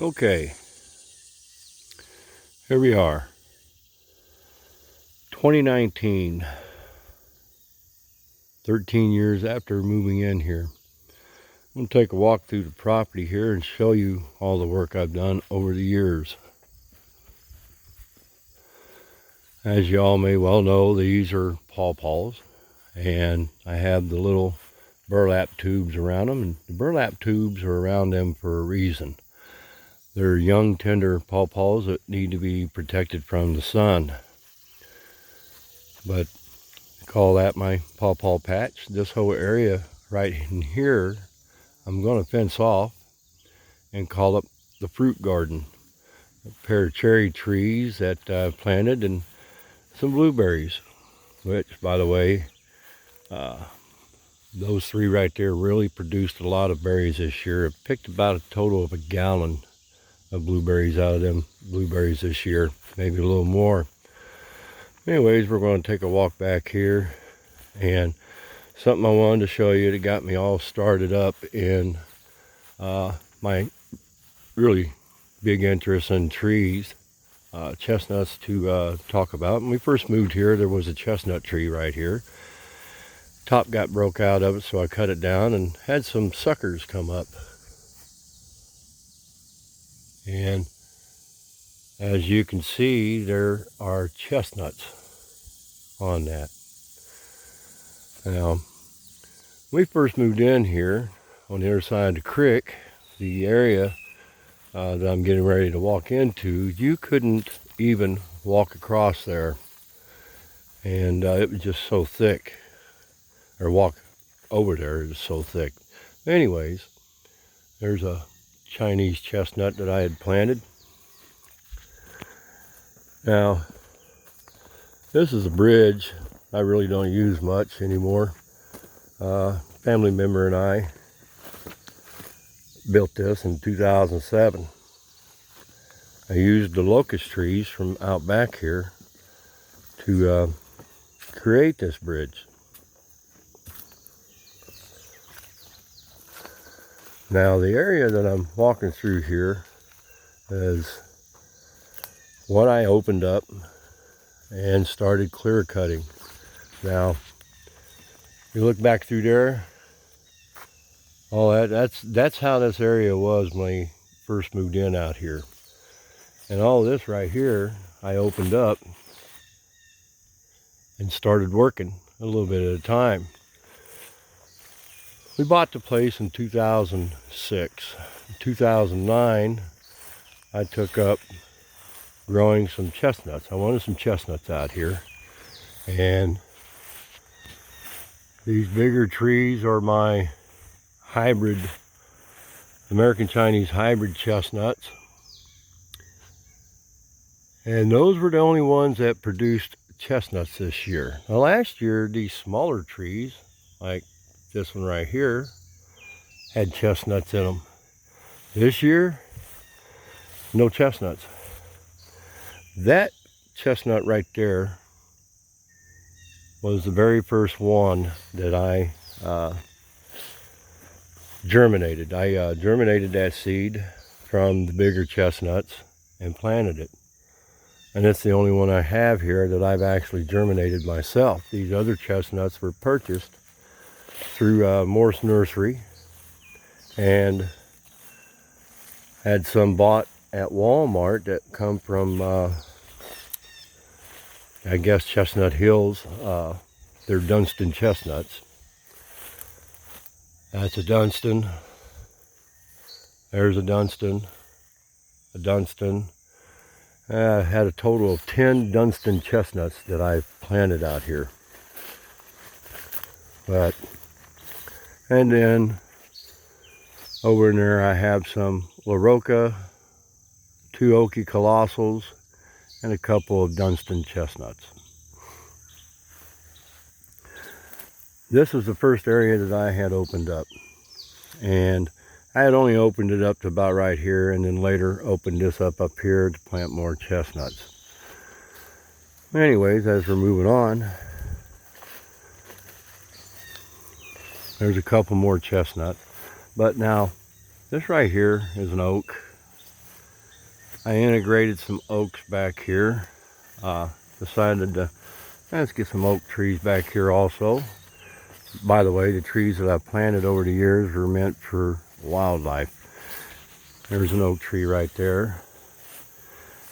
Okay, here we are. 2019, 13 years after moving in here. I'm going to take a walk through the property here and show you all the work I've done over the years. As you all may well know, these are pawpaws, and I have the little burlap tubes around them, and the burlap tubes are around them for a reason. They're young, tender pawpaws that need to be protected from the sun. But I call that my pawpaw patch. This whole area right in here, I'm going to fence off and call it the fruit garden. A pair of cherry trees that I've planted and some blueberries, which, by the way, those three right there really produced a lot of berries this year. I picked about a total of 1 gallon of blueberries out of them blueberries this year, maybe a little more. Anyways, we're going to take a walk back here, and something I wanted to show you that got me all started up in my really big interest in trees, chestnuts to talk about. When we first moved here, there was a chestnut tree right here. Top got broke out of it, so I cut it down and had some suckers come up. And as you can see, there are chestnuts on that. Now, when we first moved in here on the other side of the creek, the area that I'm getting ready to walk into, you couldn't even walk across there. And it was just so thick, or walk over there, it was so thick. Anyways, there's a Chinese chestnut that I had planted. Now, this is a bridge I really don't use much anymore. Family member and I built this in 2007. I used the locust trees from out back here to create this bridge. Now, the area that I'm walking through here is what I opened up and started clear cutting. Now, you look back through there, all that's how this area was when I first moved in out here. And all this right here, I opened up and started working a little bit at a time. We bought the place in 2006. In 2009, I took up growing some chestnuts. I wanted some chestnuts out here. And these bigger trees are my hybrid, American Chinese hybrid chestnuts. And those were the only ones that produced chestnuts this year. Now, last year, these smaller trees, like this one right here, had chestnuts in them. This year, no chestnuts. That chestnut right there was the very first one that I germinated. I germinated that seed from the bigger chestnuts and planted it. And it's the only one I have here that I've actually germinated myself. These other chestnuts were purchased through Morse Nursery, and had some bought at Walmart that come from, I guess, Chestnut Hills. They're Dunstan chestnuts. That's a Dunstan. There's a Dunstan. A Dunstan. I had a total of 10 Dunstan chestnuts that I've planted out here. And then over in there I have some La Roca, 2 Okie Colossals, and a couple of Dunstan chestnuts. This is the first area that I had opened up, and I had only opened it up to about right here, and then later opened this up here to plant more chestnuts. Anyways, as we're moving on, there's a couple more chestnuts. But now, this right here is an oak. I integrated some oaks back here. Decided to, let's get some oak trees back here also. By the way, the trees that I've planted over the years were meant for wildlife. There's an oak tree right there.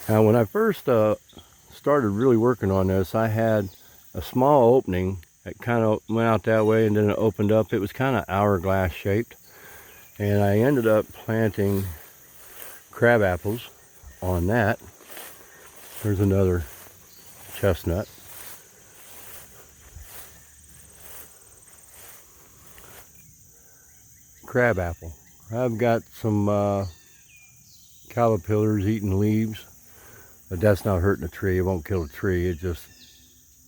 Now, when I first started really working on this, I had a small opening that kind of went out that way and then it opened up. It was kind of hourglass shaped. And I ended up planting crab apples on that. There's another chestnut. Crab apple. I've got some caterpillars eating leaves, but that's not hurting the tree. It won't kill the tree. It just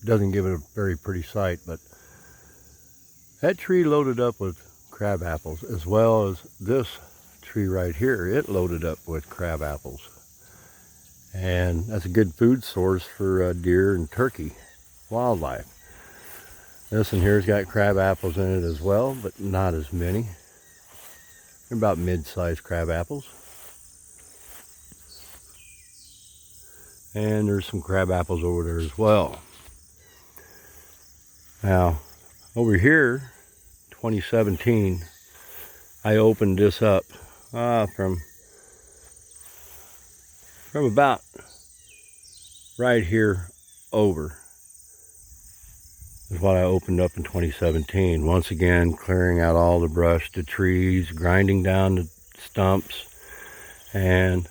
doesn't give it a very pretty sight. But that tree loaded up with crab apples, as well as this tree right here. It loaded up with crab apples, and that's a good food source for deer and turkey wildlife. This one here's got crab apples in it as well, but not as many. They're about mid-sized crab apples. And there's some crab apples over there as well. Now, over here, 2017, I opened this up from about right here over is what I opened up in 2017. Once again, clearing out all the brush, the trees, grinding down the stumps, and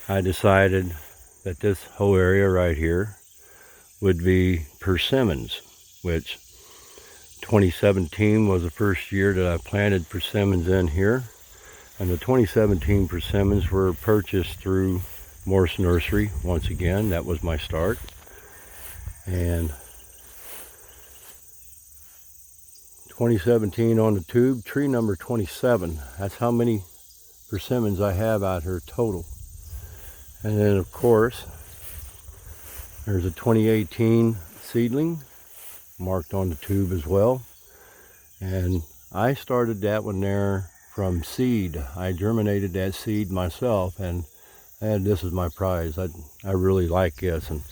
I decided that this whole area right here would be persimmons, which 2017 was the first year that I planted persimmons in here. And the 2017 persimmons were purchased through Morse Nursery. Once again, that was my start. And 2017 on the tube, tree number 27. That's how many persimmons I have out here total. And then of course, there's a 2018 seedling marked on the tube as well. And I started that one there from seed. I germinated that seed myself, and this is my prize. I really like this. And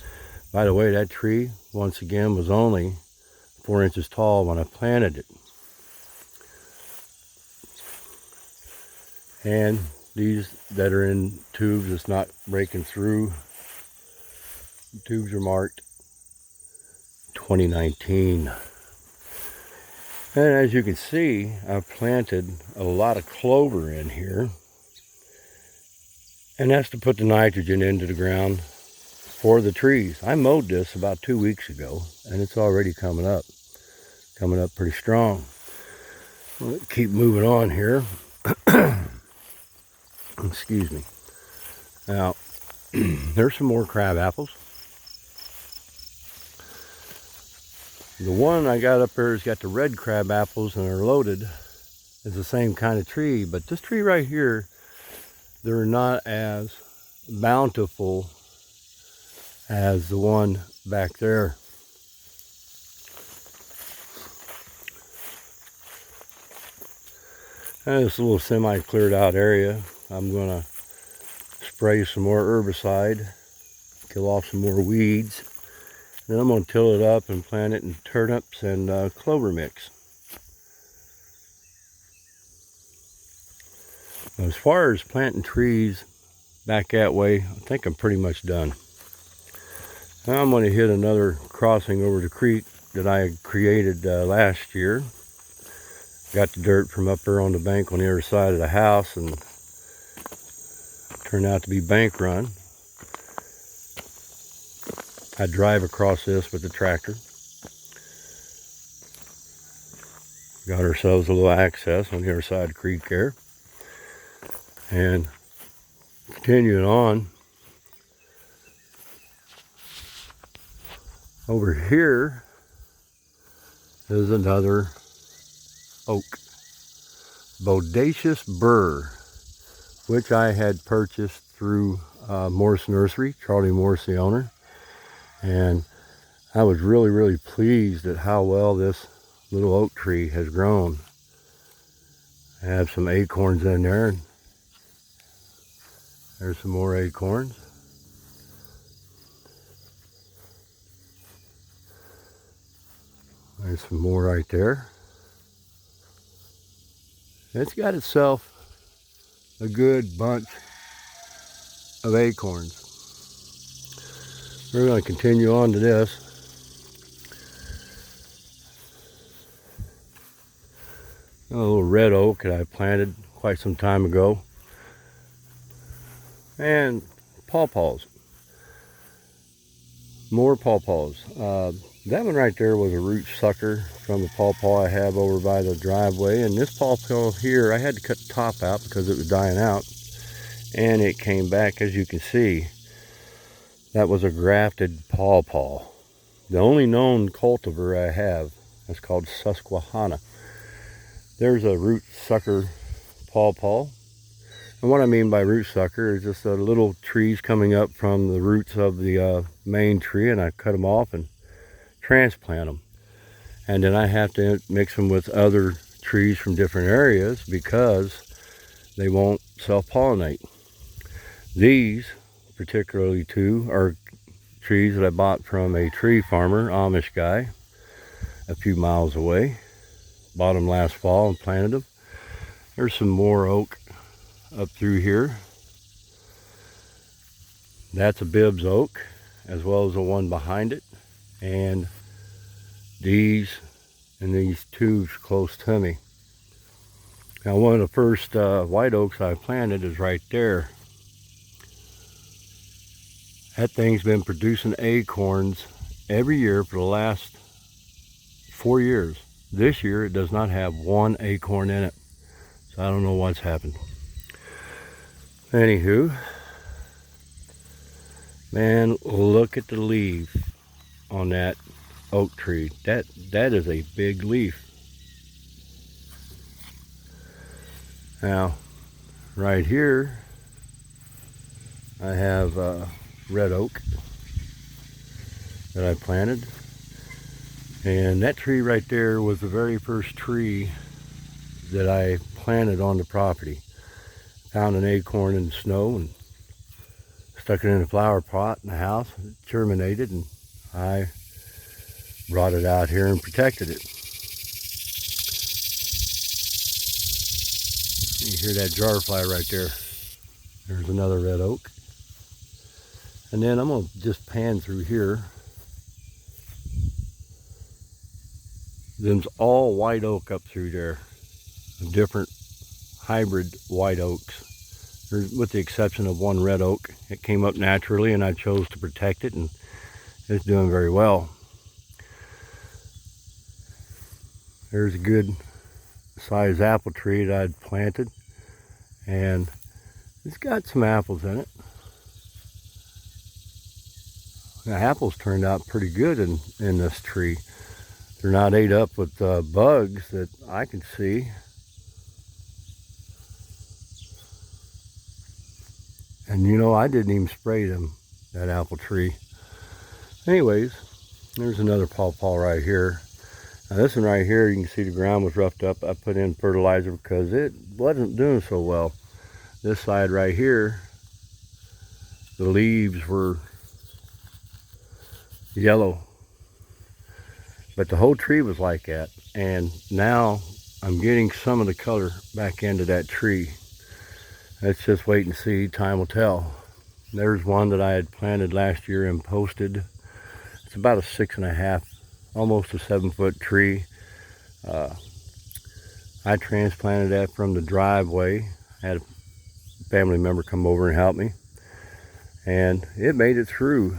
by the way, that tree, once again, was only 4 inches tall when I planted it. And these that are in tubes, it's not breaking through. The tubes are marked 2019. And as you can see, I've planted a lot of clover in here. And that's to put the nitrogen into the ground for the trees. I mowed this about 2 weeks ago, and it's already coming up pretty strong. Let's keep moving on here. Excuse me. Now, there's some more crab apples. The one I got up there has got the red crab apples and they're loaded. It's the same kind of tree, but this tree right here, they're not as bountiful as the one back there. And this little semi-cleared out area, I'm gonna spray some more herbicide, kill off some more weeds. Then I'm going to till it up and plant it in turnips and clover mix. As far as planting trees back that way, I think I'm pretty much done. Now I'm going to hit another crossing over the creek that I created last year. Got the dirt from up there on the bank on the other side of the house, and turned out to be bank run. I drive across this with the tractor. Got ourselves a little access on the other side of the creek there. And continuing on, over here is another oak, Bodacious Burr, which I had purchased through Morse Nursery, Charlie Morse, the owner. And I was really pleased at how well this little oak tree has grown. I have some acorns in there. There's some more acorns. There's some more right there. It's got itself a good bunch of acorns. We're going to continue on to this. A little red oak that I planted quite some time ago. And pawpaws. More pawpaws. That one right there was a root sucker from the pawpaw I have over by the driveway. And this pawpaw here, I had to cut the top out because it was dying out. And it came back, as you can see. That was a grafted pawpaw. The only known cultivar I have is called Susquehanna. There's a root sucker pawpaw. And what I mean by root sucker is just little trees coming up from the roots of the main tree, and I cut them off and transplant them. And then I have to mix them with other trees from different areas because they won't self-pollinate. These particularly two are trees that I bought from a tree farmer, Amish guy, a few miles away. Bought them last fall and planted them. There's some more oak up through here. That's a Bibbs oak, as well as the one behind it. And these and these two close to me. Now, one of the first white oaks I planted is right there. That thing's been producing acorns every year for the last 4 years. This year it does not have one acorn in it. So I don't know what's happened. Anywho, man, look at the leaf on that oak tree. That is a big leaf. Now, right here, I have red oak that I planted, and that tree right there was the very first tree that I planted on the property. Found an acorn in the snow and stuck it in a flower pot in the house. It germinated, and I brought it out here and protected it. You hear that jar fly right there. There's another red oak. And then I'm going to just pan through here. Them's all white oak up through there. Different hybrid white oaks. With the exception of one red oak. It came up naturally and I chose to protect it, and it's doing very well. There's a good size apple tree that I'd planted, and it's got some apples in it. The apples turned out pretty good in this tree. They're not ate up with bugs that I can see. And you know, I didn't even spray that apple tree. Anyways, there's another pawpaw right here. Now this one right here, you can see the ground was roughed up. I put in fertilizer because it wasn't doing so well. This side right here, the leaves were yellow. But the whole tree was like that. And now I'm getting some of the color back into that tree. Let's just wait and see. Time will tell. There's one that I had planted last year and posted. It's about a 6.5, almost a 7-foot tree. I transplanted that from the driveway. I had a family member come over and help me. And it made it through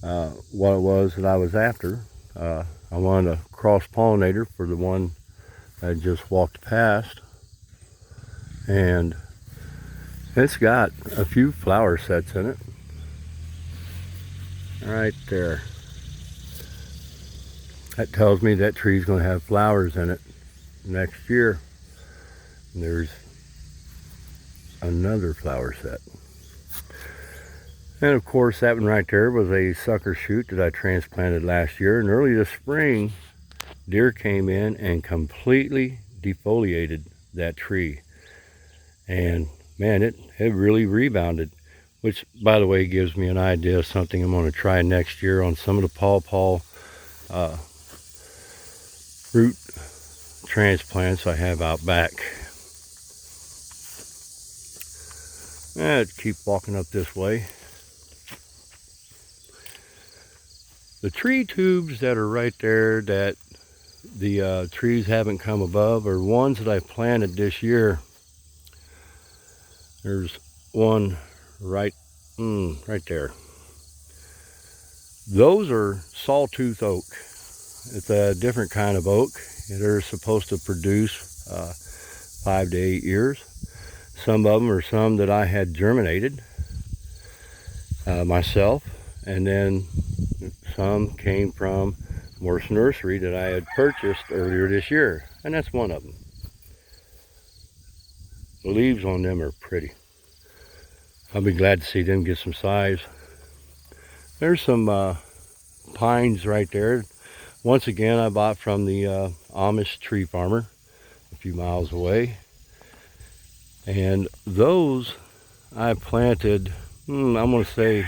what it was that I was after. I wanted a cross-pollinator for the one I just walked past. And it's got a few flower sets in it. Right there. That tells me that tree's going to have flowers in it next year. And there's another flower set. And of course, that one right there was a sucker shoot that I transplanted last year. And early this spring, deer came in and completely defoliated that tree. And man, it really rebounded, which by the way gives me an idea of something I'm going to try next year on some of the pawpaw root transplants I have out back. Let's keep walking up this way. The tree tubes that are right there that the trees haven't come above are ones that I planted this year. There's one right there. Those are sawtooth oak. It's a different kind of oak. They're supposed to produce 5 to 8 years. Some of them are some that I had germinated myself, and then some came from Morse Nursery that I had purchased earlier this year, and that's one of them. The leaves on them are pretty. I'll be glad to see them get some size. There's some pines right there. Once again, I bought from the Amish tree farmer a few miles away. And those I planted, I'm going to say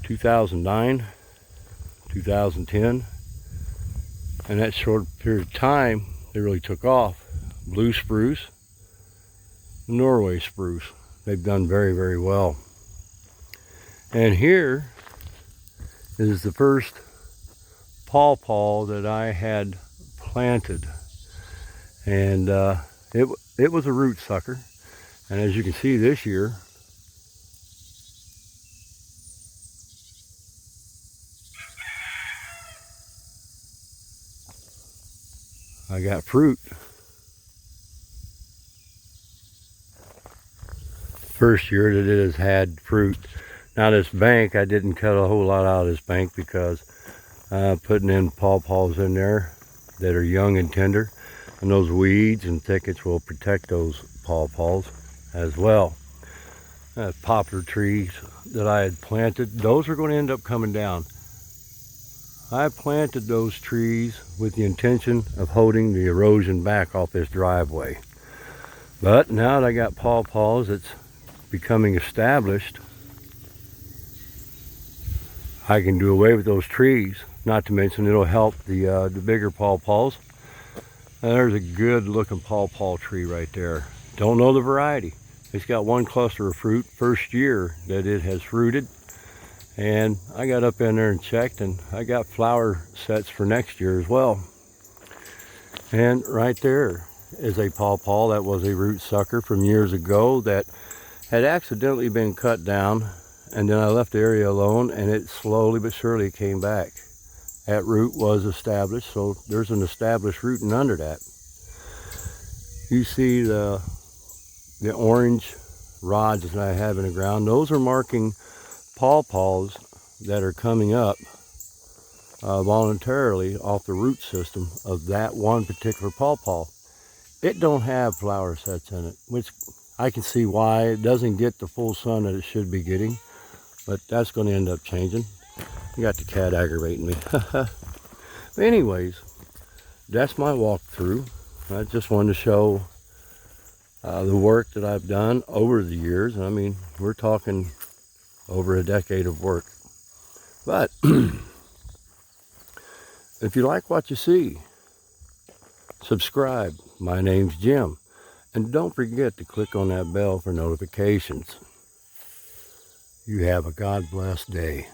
2009, 2010. And that short period of time, they really took off. Blue spruce, Norway spruce. They've done very, very well. And here is the first pawpaw that I had planted. And it was a root sucker. And as you can see this year, I got fruit. First year that it has had fruit. Now this bank, I didn't cut a whole lot out of this bank because putting in pawpaws in there that are young and tender, and those weeds and thickets will protect those pawpaws as well. Poplar trees that I had planted, those are going to end up coming down. I planted those trees with the intention of holding the erosion back off this driveway. But now that I got pawpaws, it's becoming established, I can do away with those trees. Not to mention it'll help the bigger pawpaws. There's a good looking pawpaw tree right there. Don't know the variety. It's got one cluster of fruit, first year that it has fruited. And I got up in there and checked, and I got flower sets for next year as well. And right there is a pawpaw that was a root sucker from years ago that had accidentally been cut down, and then I left the area alone, and it slowly but surely came back. That root was established, so there's an established rooting under that. You see the orange rods that I have in the ground, those are marking pawpaws that are coming up voluntarily off the root system of that one particular pawpaw. It don't have flower sets in it, which I can see why. It doesn't get the full sun that it should be getting, but that's going to end up changing. You got the cat aggravating me. But anyways, that's my walkthrough. I just wanted to show the work that I've done over the years. I mean, we're talking over a decade of work. But if you like what you see, subscribe. My name's Jim. And don't forget to click on that bell for notifications. You have a God blessed day.